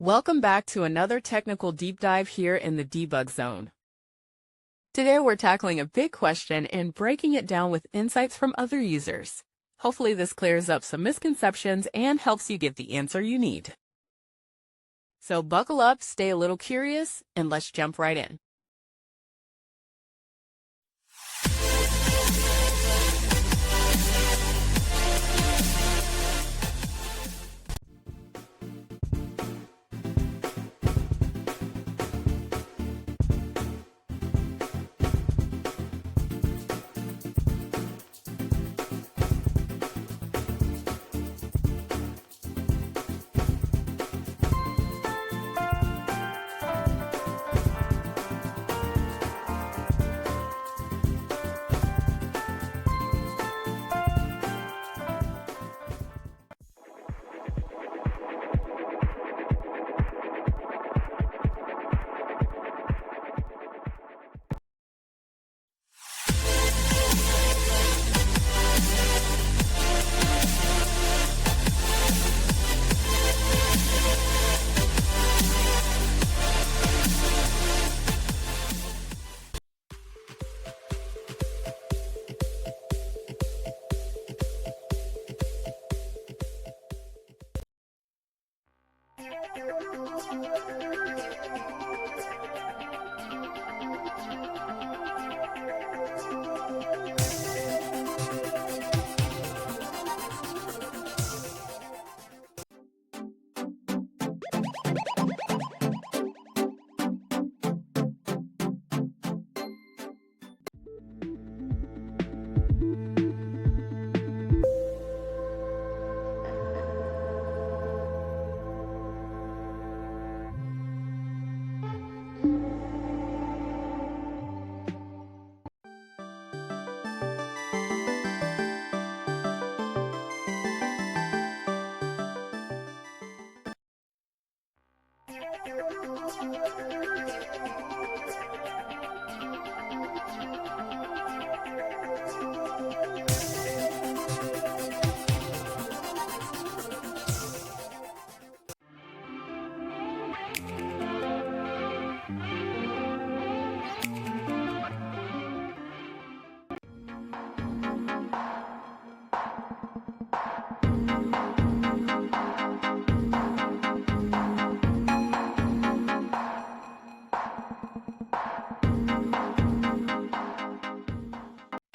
Welcome back to another technical deep dive here in the debug zone. Today we're tackling a big question and breaking it down with insights from other users. Hopefully this clears up some misconceptions and helps you get the answer you need. So buckle up, stay a little curious, and let's jump right in.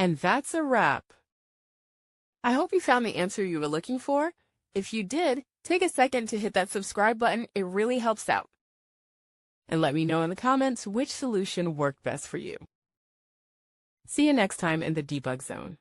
And that's a wrap. I hope you found the answer you were looking for. If you did, take a second to hit that subscribe button. It really helps out. And let me know in the comments which solution worked best for you. See you next time in the debug zone.